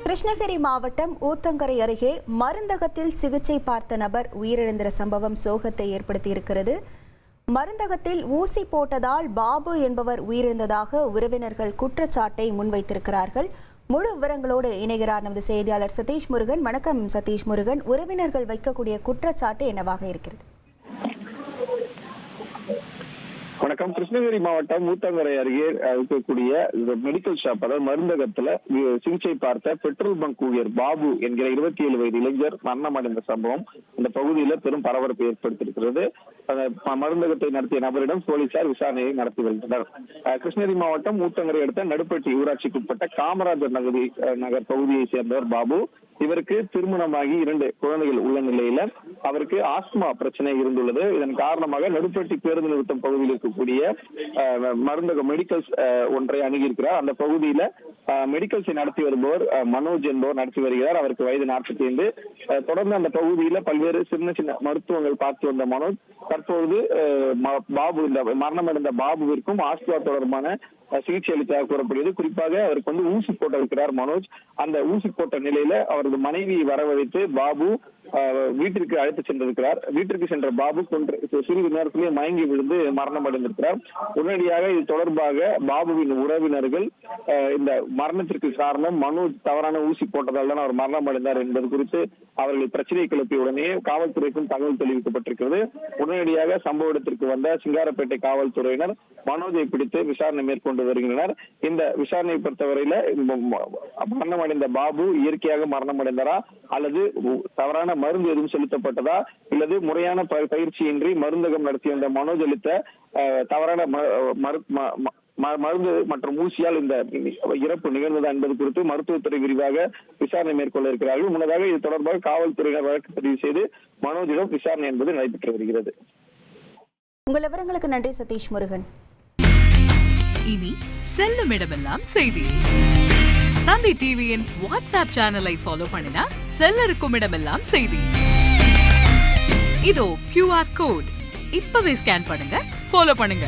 கிருஷ்ணகிரி மாவட்டம் ஊத்தங்கரை அருகே மருந்தகத்தில் சிகிச்சை பார்த்த நபர் உயிரிழந்த சம்பவம் சோகத்தை ஏற்படுத்தியிருக்கிறது. மருந்தகத்தில் ஊசி போட்டதால் பாபு என்பவர் உயிரிழந்ததாக உறவினர்கள் குற்றச்சாட்டை முன்வைத்திருக்கிறார்கள். முழு விவரங்களோடு இணைகிறார் நமது செய்தியாளர் சதீஷ் முருகன். வணக்கம் சதீஷ் முருகன். உறவினர்கள் வைக்கக்கூடிய குற்றச்சாட்டு என்னவாக இருக்கிறது? வணக்கம். கிருஷ்ணகிரி மாவட்டம் ஊத்தங்கரை அருகே இருக்கக்கூடிய மெடிக்கல் ஷாப், அதாவது மருந்தகத்துல சிகிச்சை பார்த்த பெட்ரோல் பங்க் ஊழியர் பாபு என்கிற 27 வயது இளைஞர் மரணமடைந்த சம்பவம் இந்த பகுதியில பெரும் பரபரப்பை ஏற்படுத்தியிருக்கிறது. மருந்தகத்தை நடத்திய நபரிடம் போலீசார் விசாரணையை நடத்தி வருகின்றனர். கிருஷ்ணகிரி மாவட்டம் ஊத்தங்கரை அடுத்த நடுப்பட்டி ஊராட்சிக்குட்பட்ட காமராஜர் நகர் பகுதியை சேர்ந்தவர் பாபு. இவருக்கு திருமணமாகி 2 குழந்தைகள் உள்ள நிலையில அவருக்கு ஆஸ்துமா பிரச்சனை இருந்துள்ளது. இதன் காரணமாக நடுப்பட்டி பேருந்து நிறுத்தம் பகுதியில் இருக்கக்கூடிய மருந்தக மெடிக்கல்ஸ் ஒன்றை அணுகியிருக்கிறார். அந்த பகுதியில மெடிக்கல்ஸை நடத்தி வருபவர் மனோஜ் என்பவர் நடத்தி வருகிறார். அவருக்கு வயது 45. தொடர்ந்து அந்த பகுதியில பல்வேறு சின்ன மருத்துவங்கள் பார்த்து வந்த மனோஜ் தற்போது பாபு, இந்த மரணமடைந்த பாபுவிற்கும் ஆஸ்துமா தொடர்பான சிகிச்சை அளித்தாக கூறப்படுகிறது. குறிப்பாக அவருக்கு ஊசி போட்டிருக்கிறார் மனோஜ். அந்த ஊசி போட்ட நிலையில அவரது மனைவியை வரவழைத்து பாபு வீட்டிற்கு அழைத்து சென்றிருக்கிறார். வீட்டிற்கு சென்ற பாபு சிறிது நேரத்திலேயே மயங்கி விழுந்து மரணம் அடைந்திருக்கிறார். உடனடியாக இது தொடர்பாக பாபுவின் உறவினர்கள் இந்த மரணத்திற்கு காரணம் மனோஜ் தவறான ஊசி போட்டதால் தான் அவர் மரணம் அடைந்தார் என்பது குறித்து அவர்கள் பிரச்சனை கிளப்பிய உடனே காவல்துறைக்கும் தகவல் தெரிவிக்கப்பட்டிருக்கிறது. உடனடியாக சம்பவ இடத்திற்கு வந்த சிங்காரப்பேட்டை காவல்துறையினர் மனோஜை பிடித்து விசாரணை மேற்கொண்டு வருகின்றனர். இந்த விசாரணையை பொறுத்தவரையில மரணம் அடைந்த பாபு இயற்கையாக மரணம் அடைந்தாரா அல்லது தவறான மருந்து எதுவும் செலுத்தப்பட்டதா இல்லது முறையான பயிற்சியின்றி மருந்தகம் நடத்தி வந்த மனோஜ் அளித்த தவறான மருந்து மற்றும் ஊசியால் இந்த இறப்பு நிகழ்ந்ததா என்பது குறித்து மருத்துவத்துறை விரிவாக விசாரணை மேற்கொள்ள இருக்கிறார்கள். முன்னதாக இது தொடர்பாக காவல்துறையினர் வழக்கு பதிவு செய்து மனோஜிடம் விசாரணை என்பது நடைபெற்று வருகிறது. உங்கள் விவரங்களுக்கு நன்றி சதீஷ் முருகன். இனி செல்லும் இடமெல்லாம் செய்தி. தந்தை டிவியின் வாட்ஸ்அப் சேனலை ஃபாலோ பண்ணினா செல்ல இருக்கும் இடமெல்லாம் செய்தி. இதோ QR கோட் இப்பவே ஸ்கேன் பண்ணுங்க, ஃபாலோ பண்ணுங்க.